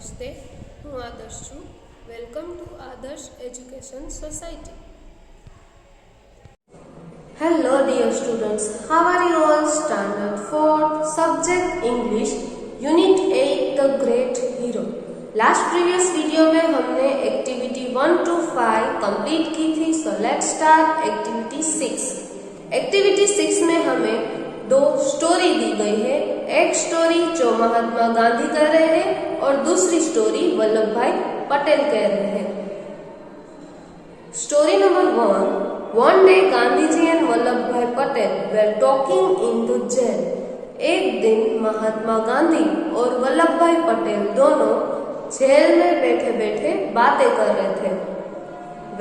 નમસ્તે, હું આદર્શ છું. વેલકમ ટુ આદર્શ education society. Hello dear students, how are you all? Standard 4, subject English, Unit 8, The Great Hero. Last previous video में हमने एक्टिविटी 1 to 5 कंप्लीट की थी. So let's start activity 6. Activity 6 में हमें दो स्टोरी दी गई है. एक स्टोरी जो महात्मा गांधी कह रहे हैं और दूसरी स्टोरी वल्लभ भाई पटेल कह रहे हैं. Story number 1. One day Gandhi ji and Vallabh Bhai Patel were talking in the jail. एक दिन महात्मा गांधी और वल्लभ भाई पटेल दोनों जेल में बैठे बैठे बातें कर रहे थे.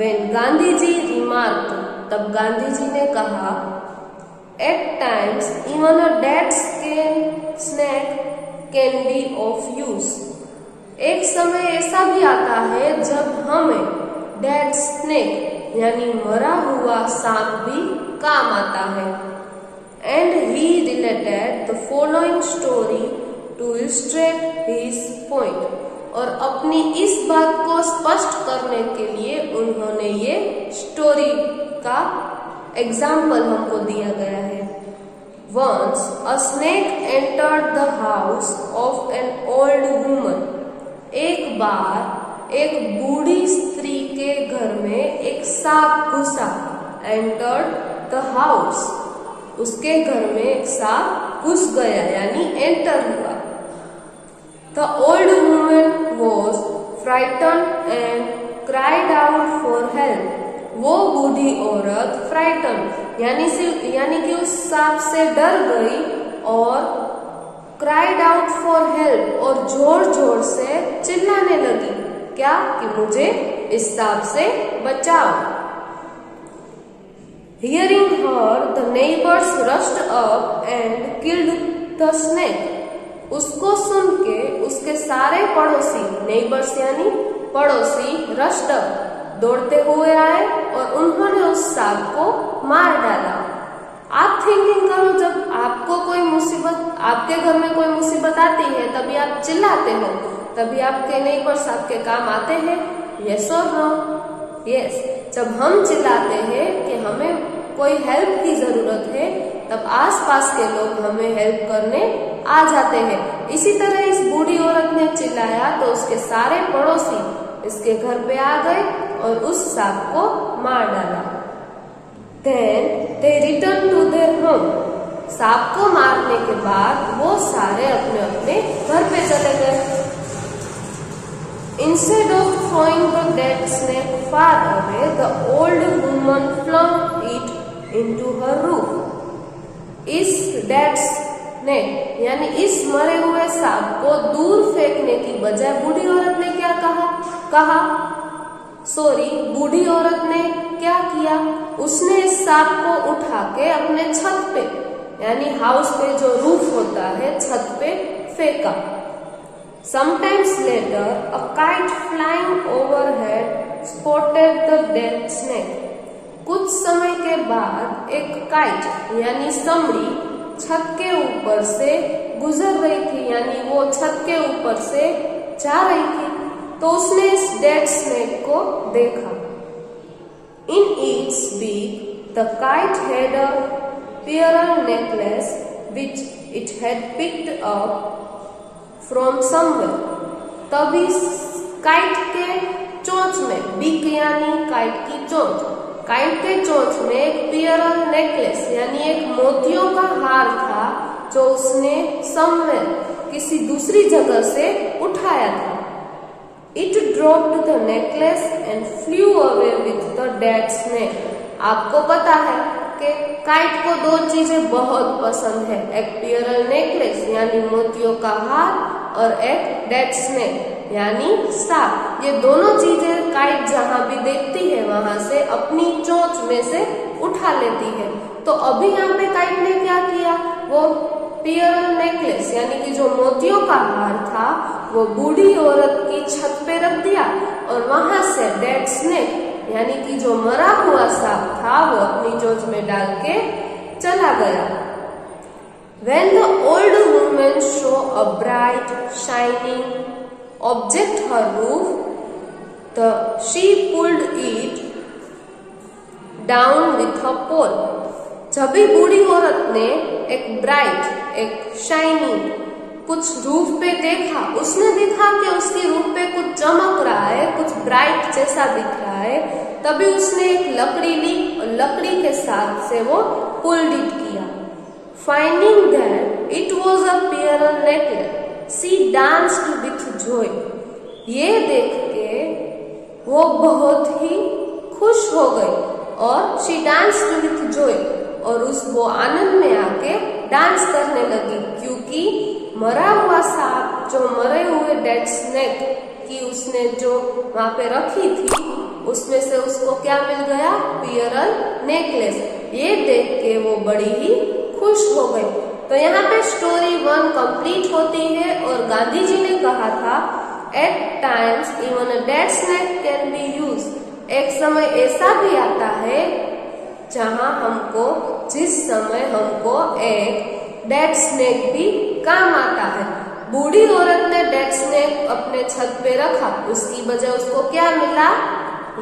When गांधी जी remarked, तब गांधी जी ने कहा, At times even a dead snake can be of use. एक समय ऐसा भी आता है जब हमें डेड स्नेक यानी मरा हुआ सांप भी काम आता है. And he related the following story to illustrate his point. और अपनी इस बात को स्पष्ट करने के लिए उन्होंने ये स्टोरी का एग्जाम्पल हमको दिया गया है. Once a snake entered the house of an old woman. एक बार एक बूढ़ी स्त्री के घर में एक सांप घुसा. Entered the house. उसके घर में एक सांप घुस गया यानी एंटर हुआ. The old woman was frightened and cried out for help. वो बूढ़ी औरत frightened यानी कि उस सांप से डर गई और cried out for help और जोर जोर से चिल्लाने लगी. क्या? कि मुझे इस सांप से बचाओ. Hearing her, the neighbors rushed up and killed the snake. उसको सुन के उसके सारे पड़ोसी, नेबर्स यानी पड़ोसी, रश्ड अप दौड़ते हुए आए और उन्होंने उस सांप को मार डाला. आप थिंकिंग करो, जब आपको कोई मुसीबत, आपके घर में कोई मुसीबत आती है तभी आप चिल्लाते हो, तभी आपके नेबर्स आपके काम आते हैं. यस और नो? यस. जब हम चिल्लाते हैं कि हमें कोई हेल्प की जरूरत है तब आसपास के लोग हमें हेल्प करने आ जाते हैं. इसी तरह इस बूढ़ी औरत ने चिल्लाया तो उसके सारे पड़ोसी इसके घर पे आ गए और उस सांप को मार डाला. Then they returned to their home. सांप को मारने के बाद वो सारे अपने अपने घर पे चले गए. Instead of throwing the dead snake far away, the old woman flung it into her roof. इस डेड स्नेक यानी इस मरे हुए सांप को दूर फेंकने की बजाय बूढ़ी औरत ने क्या बूढ़ी औरत ने क्या किया? उसने इस सांप को उठा के अपने छत पे यानी हाउस पे जो रूफ होता है छत पे फेंका. Sometimes later, a kite flying overhead spotted the dead snake. कुछ समय के बाद एक काइट यानी समड़ी छत के ऊपर से गुजर रही थी यानी वो छत के ऊपर से जा रही थी तो उसने इस डेड स्नेक को देखा. In its beak, the kite had a pearl necklace which it had picked up from somewhere. तभी काइट के चोंच में, बीक यानी काइट की चोंच, काइट के चोंच में एक पियरल नेकलेस यानी एक मोतियों का हार था जो उसने समवेयर किसी दूसरी जगह से उठाया था. It dropped the necklace and flew away with the dead snake. आपको पता है कि काइट को दो चीजें बहुत पसंद है, एक पियरल नेकलेस यानी मोतियों का हार और एक डेड स्नेक यानी सांप. ये दोनों चीजें काइट जहाँ भी देखती है वहां से अपनी चोंच में से उठा लेती है. तो अभी यहाँ पे काइट ने क्या किया? वो पियरल नेकलेस यानी कि जो मोतियों का हार था वो बूढ़ी औरत की छत पे रख दिया और वहां से डेड स्नेक यानी कि जो मरा हुआ सांप था वो अपनी चोंच में डाल के चला गया. When the old woman saw a bright, shining object her roof, she pulled it down with her pole. जब भी बूढ़ी औरत ने एक ब्राइट, एक शाइनिंग कुछ रूफ पे देखा, उसने देखा कि उसकी रूफ पे कुछ चमक रहा है, कुछ ब्राइट जैसा दिख रहा है, तभी उसने एक लकड़ी ली और लकड़ी के साथ से वो पुल्ड इट किया. Finding that it was a pearl necklace, she danced with Joy. ये देख के वो बहुत ही खुश हो गई और शी डांस्ड विथ जॉय, और वो आनंद में आके डांस करने लगी, क्योंकि मरा हुआ सांप, जो मरे हुए डेड स्नेक की उसने जो वहां पे रखी थी, उसमें से उसको क्या मिल गया? Pearl necklace. ये देख के वो बड़ी ही खुश हो गई. तो यहाँ पे स्टोरी 1 कंप्लीट होती है और गांधी जी ने कहा था, at times even a dead snake can be use. एक समय ऐसा भी आता है जहाँ हमको, जिस समय हमको एक डेड स्नेक भी काम आता है. बूढ़ी औरत ने डेड स्नेक अपने छत पे रखा, उसकी वजह उसको क्या मिला?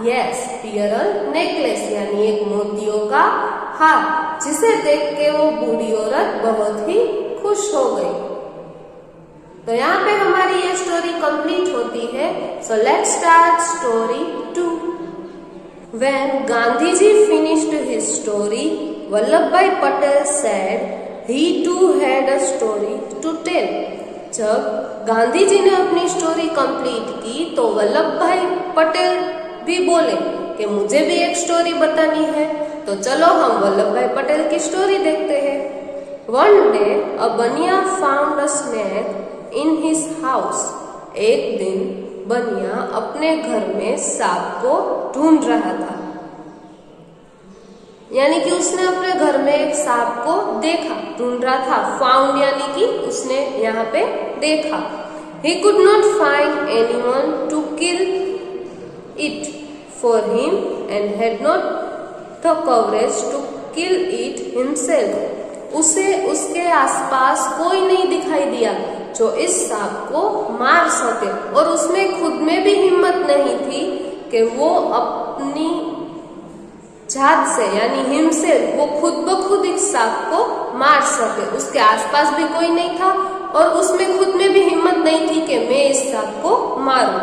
यस, पियरल नेकलेस, यानी एक मोतियों का हार, जिसे देख के वो बूढ़ी औरत बहुत ही खुश हो गई. तो यहाँ पे हमारी ये स्टोरी कंप्लीट होती है. So let's start story 2. When Gandhiji finished his story, Vallabhbhai Patel said he too had a story to tell. जब गांधी जी ने अपनी स्टोरी कंप्लीट की तो वल्लभ भाई पटेल भी बोले कि मुझे भी एक स्टोरी बतानी है. तो चलो हम वल्लभ भाई पटेल की स्टोरी देखते हैं. One day a बनिया found a snake in his house. एक दिन बनिया अपने घर में सांप को ढूंढ रहा था, यानी कि उसने अपने घर में एक सांप को देखा. ढूंढ रहा था, फाउंड यानी कि उसने यहाँ पे देखा. He could not find anyone to kill it for him and had not the courage to kill it himself. उसे उसके आसपास कोई नहीं दिखाई दिया जो इस सांप को मार सके, और उसमें खुद में भी हिम्मत नहीं थी कि वो अपनी जात से, यानी हिमसेल्फ, वो खुद ब खुद इस सांप को मार सके. उसके आसपास भी कोई नहीं था और उसमें खुद में भी हिम्मत नहीं थी कि मैं इस सांप को मारूं.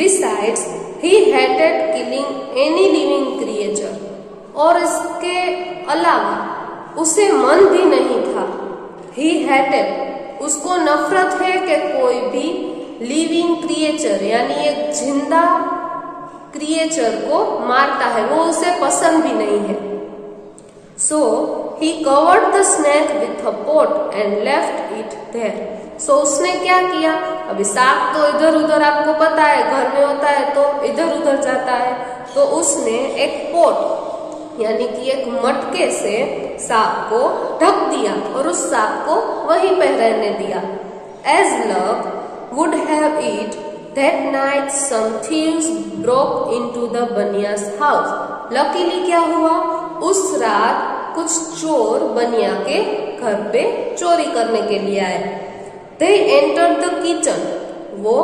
Besides, he hated killing any living creature. और इसके अलावा उसे मन भी नहीं था. He hated, उसको नफरत है कि कोई भी लिविंग क्रिएचर, यानी एक जिंदा क्रिएचर को मारता है, वो उसे पसंद भी नहीं है. So he covered the snake with a pot and left it there. So उसने क्या किया? अभी सांप तो इधर उधर, आपको पता है, घर में होता है तो इधर उधर जाता है. तो उसने एक पोट, यानी कि एक मटके से सांप को ढक दिया और उस सांप को वहीं पे रहने दिया. As luck would have it, that night some thieves broke into the बनिया's house. Luckily क्या हुआ? उस रात कुछ चोर बनिया के घर पे चोरी करने के लिए आए. They entered the kitchen. वो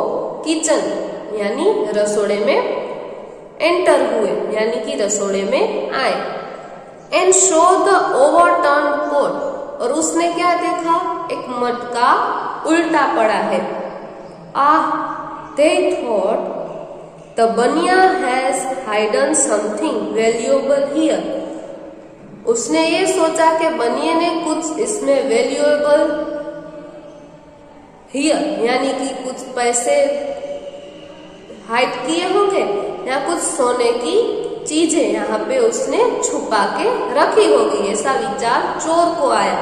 किचन यानी रसोड़े में एंटर हुए, यानी कि रसोड़े में आए. And saw the overturned pot. और उसने क्या देखा? एक मटका उल्टा पड़ा है. They thought the बनिया has hidden something valuable here. उसने ये सोचा कि बनिए ने कुछ इसमें valuable here, यानी कि कुछ पैसे हाइड किए होंगे या कुछ सोने की चीजें यहाँ पे उसने छुपा के रखी होगी, ऐसा विचार चोर को आया.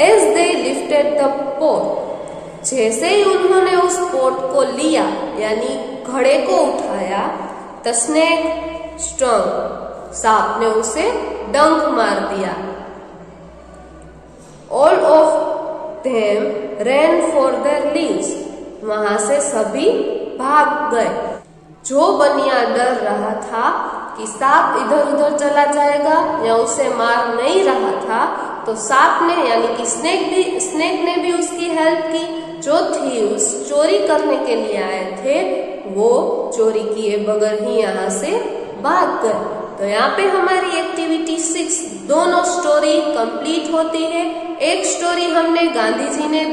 As they lifted the pot, जैसे ही उन्होंने उस पोट को लिया, यानी घड़े को उठाया, the snake stung, सांप ने उसे डंक मार दिया. All of them ran for their lives. वहां से सभी भाग गए. जो बनिया डर रहा था कि सांप इधर उधर चला जाएगा या उसे मार नहीं रहा था, तो सांप ने, यानी कि स्नेक ने भी उसकी हेल्प की. जो थीव्स चोरी करने के लिए आए थे वो चोरी किए बगैर ही यहाँ से भाग गए। तो यहाँ पे हमारी एक्टिविटी 6 दोनों स्टोरी कंप्लीट होती है। एक स्टोरी हमने गांधी जी ने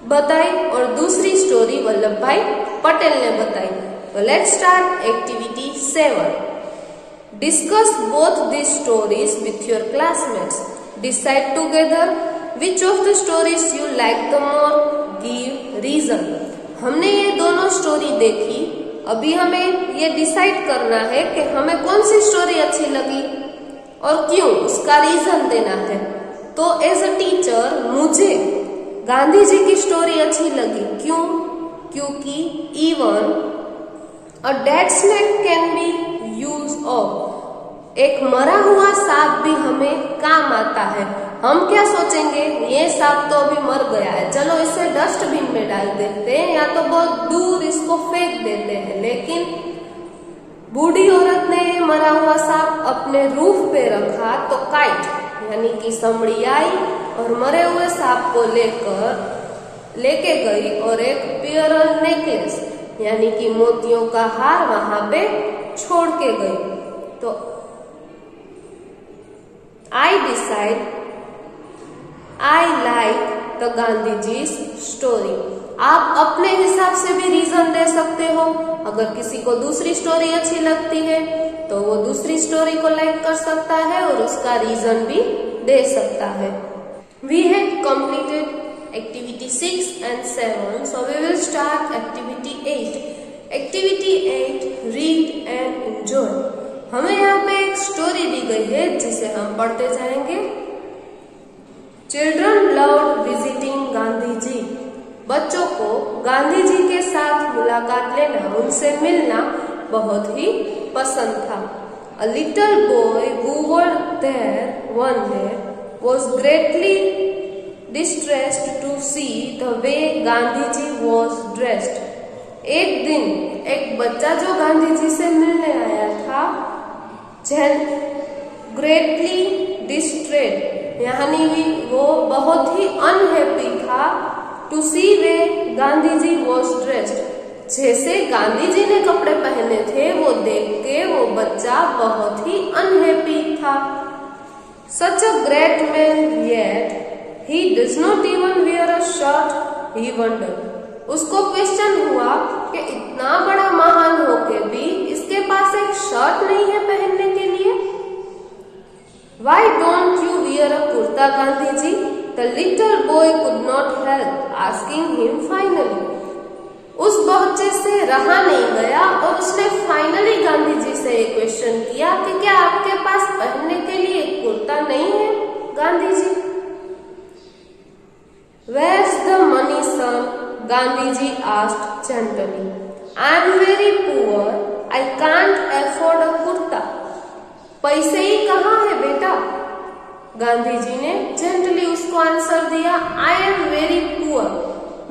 बताई और दूसरी स्टोरी वल्लभ भाई पटेल ने बताई। तो let's start activity 7। Discuss both the stories with your classmates. Decide together which of the stories you like the more, give reason. हमने ये दोनों स्टोरी देखी, अभी हमें ये डिसाइड करना है कि हमें कौन सी स्टोरी अच्छी लगी और क्यों, उसका रीजन देना है। तो एज अ टीचर मुझे गांधी जी की स्टोरी अच्छी लगी। क्यों? क्योंकि even a dead snake can be use of, एक मरा हुआ सांप भी हमें काम आता है। हम क्या सोचेंगे, ये सांप तो अभी मर गया है, चलो इसे डस्टबिन में डाल देते हैं या तो बहुत दूर इसको फेंक देते हैं। लेकिन बूढ़ी औरत ने मरा हुआ सांप अपने रूफ पे रखा तो काइट यानी कि समड़ी आई और मरे हुए सांप को लेके गई और एक पियरल नेकलेस यानी कि मोतियों का हार वहां पे छोड़ के गई। तो I decide I like the Gandhi ji story. आप अपने हिसाब से भी रीजन दे सकते हो। अगर किसी को दूसरी स्टोरी अच्छी लगती है तो वो दूसरी स्टोरी को लाइक कर सकता है और उसका रीजन भी दे सकता है। We have completed activity 6 and 7, so we will start activity 8. Activity 8 read and enjoy. हमें यहाँ पे एक स्टोरी दी गई है जिसे हम पढ़ते जाएंगे। Children loved visiting Gandhi ji. बच्चों को गांधी जी के साथ मुलाकात लेना, उनसे मिलना बहुत ही पसंद था। A little boy who was there one day was greatly distressed to see the way Gandhi ji was dressed. एक दिन एक बच्चा जो गांधी जी से मिलने आया था, ग्रेटली डिस्ट्रेस्ड यानी वो बहुत ही अनहैप्पी था। To see way Gandhi ji was dressed, जैसे गांधी जी ने कपड़े पहने थे वो देख के वो बच्चा बहुत ही अनहैप्पी था। Such a great man yet he does not even wear a shirt, he wondered. उसको क्वेश्चन हुआ कि इतना बड़ा महान होके भी इसके पास एक शर्ट नहीं है पहनने के लिए। Why don't you wear a kurta, Gandhi ji? The little boy could not help asking him finally. उस बच्चे से रहा नहीं गया और उसने फाइनली गांधी जी से एक क्वेश्चन किया कि क्या आपके पास पहनने के लिए कुर्ता नहीं है Gandhi ji? Where's the money, son? Gandhi ji asked gently. I am very poor. I can't afford a kurta. पैसे ही कहाँ है बेटा? गांधी जी ने जेंटली उसको आंसर दिया, आई एम वेरी पुअर,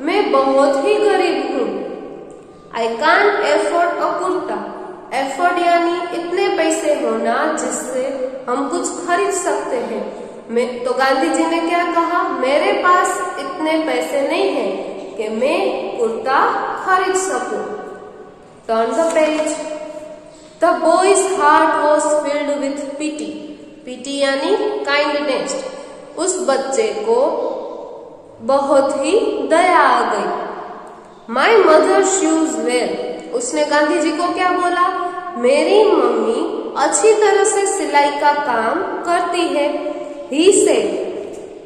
मैं बहुत ही गरीब हूँ। I can't afford a kurta, afford यानी इतने पैसे होना जिससे हम कुछ खरीद सकते हैं। तो गांधी जी ने क्या कहा, मेरे पास इतने पैसे नहीं है कि मैं कुर्ता खरीद सकूं। Turn the page. The boy's heart was filled with pity. Pity यानी काइंडनेस। उस बच्चे को बहुत ही दया आ गई। My mother sews well. उसने गांधी जी को क्या बोला, मेरी मम्मी अच्छी तरह से सिलाई का काम करती है। He said,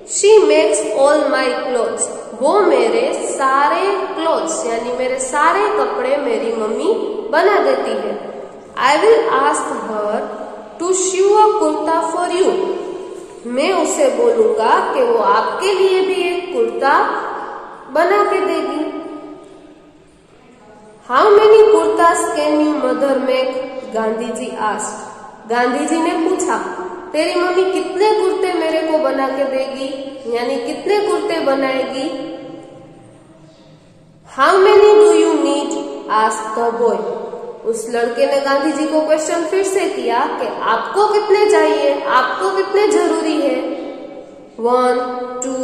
she makes all my clothes. वो मेरे सारे क्लोथ्स यानी मेरे सारे कपड़े मेरी मम्मी बना देती है। I will ask her to sew a kurta for you. मैं उसे बोलूंगा कि वो आपके लिए भी एक कुर्ता बना के देगी। How many kurtas can your mother make? Gandhi ji asked. Gandhi ji ने पूछा, तेरी मम्मी कितने कुर्ते मेरे को बना के देगी यानी कितने कुर्ते बनाएगी? How many do you need? asked the boy. उस लड़के ने गांधी जी को क्वेश्चन फिर से किया कि आपको कितने चाहिए, आपको कितने जरूरी है? 1, 2,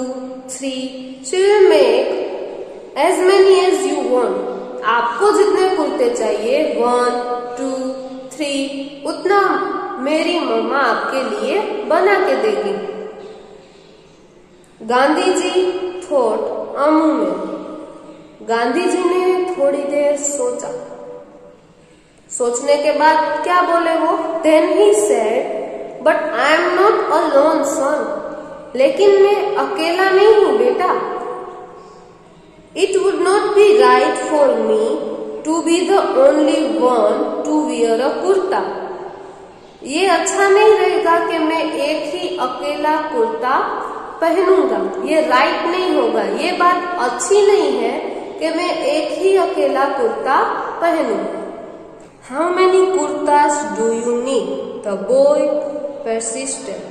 3. She will make जितने कुर्ते चाहिए 1, 2, 3 उतना मेरी मम्मा आपके लिए बना के देगी। Gandhi ji thought a moment. Gandhi ji ने थोड़ी देर सोचा। सोचने के बाद क्या बोले वो? Then he said, but I am not a lone son. लेकिन मैं अकेला नहीं हूं बेटा। It would not be right for me to be the only one to wear a kurta. ये अच्छा नहीं रहेगा कि मैं एक ही अकेला कुर्ता पहनूंगा। ये राइट नहीं होगा। ये बात अच्छी नहीं है कि मैं एक ही अकेला kurta पहनूं। How many kurtas do you need? The boy persisted.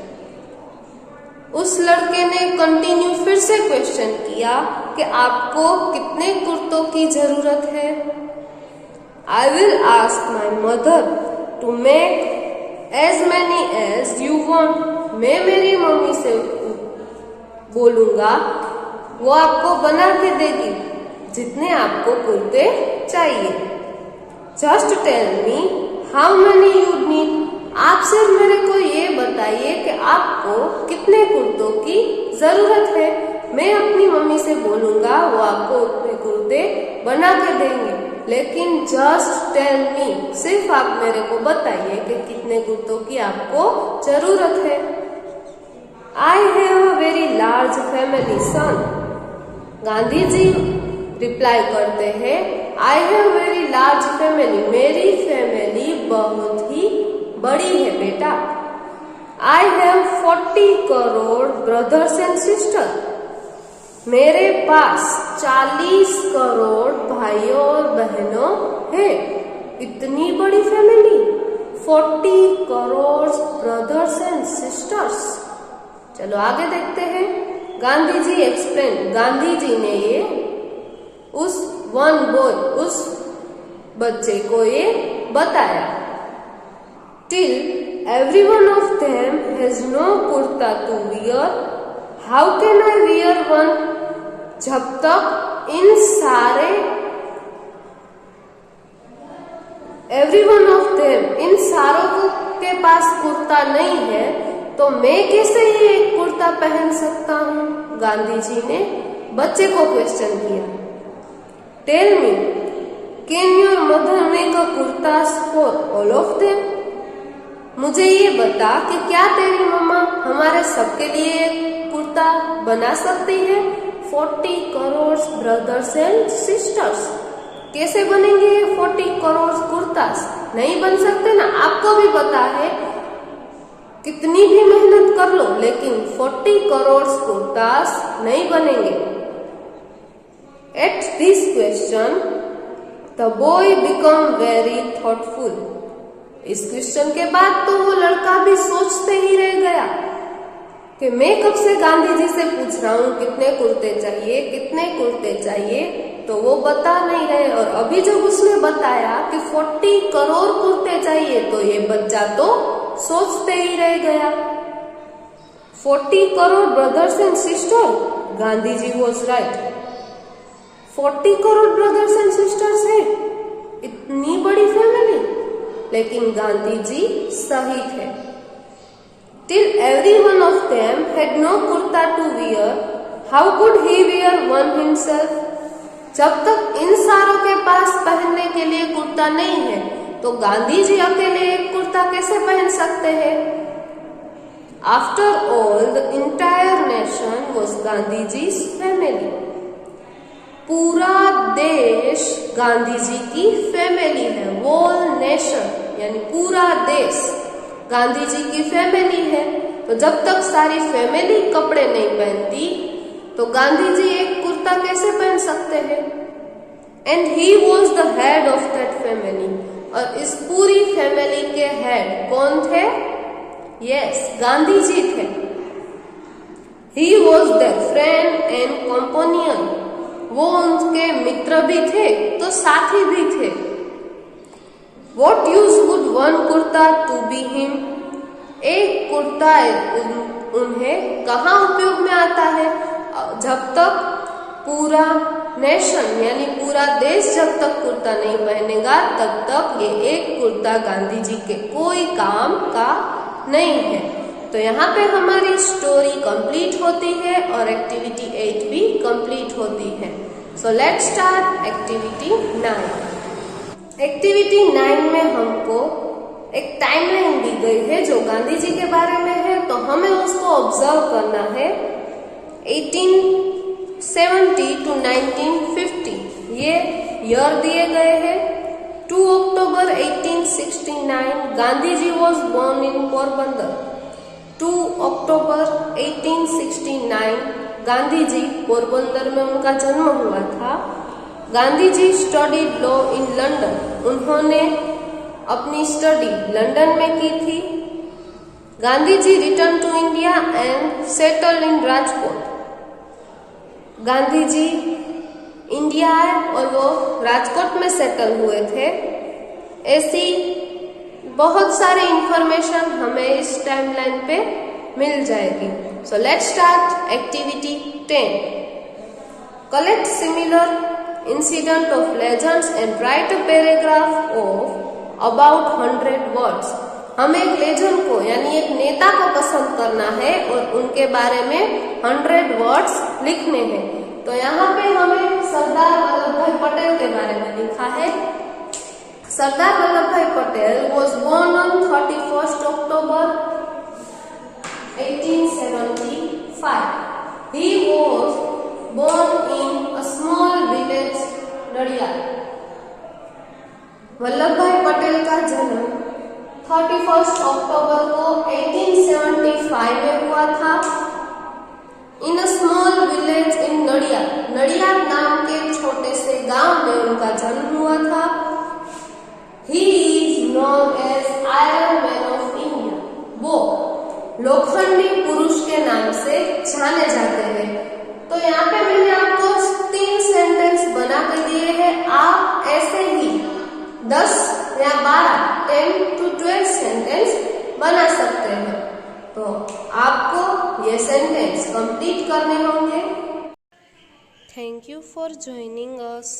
उस लड़के ने कंटिन्यू फिर से क्वेश्चन किया कि आपको कितने कुर्तों की जरूरत है? I will ask my mother to make as many as you want. मैं मेरी मम्मी से बोलूंगा, वो आपको बना के देगी जितने आपको कुर्ते चाहिए। Just tell me how many you need. आप सिर्फ मेरे को ये बताइए कि आपको कितने कुर्तों की जरूरत है। मैं अपनी मम्मी से बोलूंगा, वो आपको उतने कुर्ते बना के देंगे। लेकिन जस्ट टेल मी, सिर्फ आप मेरे को बताइए कि कितने कुर्तों की आपको जरूरत है। I have a very large family, son. Gandhi ji reply करते हैं, I have very large family. मेरी फैमिली बहुत ही बड़ी है बेटा। I have 40 crore brothers and sisters. मेरे पास 40 करोड़ भाइयों और बहनों हैं। इतनी बड़ी family, 40 crore brothers and sisters. चलो आगे देखते हैं। गांधी जी एक्सप्लेन। गांधी जी ने ये उस वन बॉय, उस बच्चे को ये बताया। Till every one of them has no kurta to wear, how can I wear one? जब तक इन सारे every one of them, इन सारों के पास कुर्ता नहीं है, तो मैं कैसे ये कुर्ता पहन सकता हूँ? गांधी जी ने बच्चे को क्वेश्चन किया। Tell me, can your mother make a kurtas for all of them? मुझे ये बता कि क्या तेरी मम्मा हमारे सबके लिए कुर्ता बना सकती है? 40 करोड़ ब्रदर्स एंड सिस्टर्स। कैसे बनेंगे ये 40 करोड़ कुर्तास? नहीं बन सकते ना। आपको भी पता है, कितनी भी मेहनत कर लो लेकिन 40 करोड़ कुर्तास नहीं बनेंगे। At this question, the boy became very thoughtful. इस क्वेश्चन के बाद तो वो लड़का भी सोचते ही रह गया कि मैं कब से गांधी जी से पूछ रहा हूँ कितने कुर्ते चाहिए, कितने कुर्ते चाहिए, तो वो बता नहीं रहे। और अभी जब उसने बताया कि 40 करोड़ कुर्ते चाहिए, तो ये बच्चा तो सोचते ही रह गया। 40 crore brothers and sister, Gandhi ji was right. 40 crore brothers and sisters है, इतनी बड़ी फैमिली, लेकिन गांधी जी सही थे। Till every one of them had no kurta to wear, how could he wear one himself? जब तक इन सारों के पास पहनने के लिए कुर्ता नहीं है, तो गांधी जी अकेले एक कुर्ता कैसे पहन सकते हैं? After all, the entire nation was Gandhi ji's family. पूरा देश गांधी जी की फैमिली है। होल नेशन यानी पूरा देश गांधी जी की फैमिली है। तो जब तक सारी फैमिली कपड़े नहीं पहनती, तो गांधी जी एक कुर्ता कैसे पहन सकते हैं? And he was the head of that family. और इस पूरी फैमिली के हेड कौन थे? यस, गांधी जी थे। He was there friend and companion. वो उनके मित्र भी थे तो साथी भी थे। What use would one kurta to be him? एक कुर्ता उन्हें कहाँ उपयोग में आता है? जब तक पूरा नेशन यानी पूरा देश जब तक कुर्ता नहीं पहनेगा तब तक ये एक कुर्ता गांधी जी के कोई काम का नहीं है। तो यहाँ पे हमारी स्टोरी कंप्लीट होती है और एक्टिविटी 8 भी कंप्लीट होती है। So let's start activity 9। Activity 9 में हमको एक टाइमलाइन दी गई है जो गांधी जी के बारे में है, तो हमें उसको ऑब्जर्व करना है। 1870 to 1950 ये ईयर दिए गए हैं। 2 अक्टूबर 1869 Gandhi ji was born in Porbandar. 2 अक्टूबर 1869 गांधी जी पोरबंदर में उनका जन्म हुआ था। Gandhi ji studied law in London, उन्होंने अपनी स्टडी लंदन में की थी। Gandhi ji return to India and settle in Rajkot. Gandhi ji India आए और वो राजकोट में सेटल हुए थे। ऐसी बहुत सारी इंफॉर्मेशन हमें इस टाइमलाइन पे मिल जाएगी। So let's start activity 10। Collect similar incident of legends and right a paragraph of about 100 words. हमें एक लेजेंड को यानी एक नेता को पसंद करना है और उनके बारे में 100 वर्ड्स लिखने हैं। तो यहाँ पे हमें सरदार वल्लभ भाई पटेल के बारे में लिखा है। Sardar Vallabh Bhai Patel was born on 31st October 1875. He was born in a small village Nadiad. Vallabh Bhai Patel का जन्म 31 अक्टूबर को 1875 में हुआ था। In a small village in Nadiad, Nadiad नाम के छोटे से गांव में उनका जन्म हुआ था। He is known as iron man of India, वो लोखंडी पुरुष के नाम से जाने जाते हैं। तो यहाँ पे मैंने आपको 3 सेंटेंस बना के दिए हैं। आप ऐसे ही 10 या 12 10 to 12 सेंटेंस बना सकते हैं। तो आपको ये सेंटेंस कंप्लीट करने होंगे। Thank you for joining us.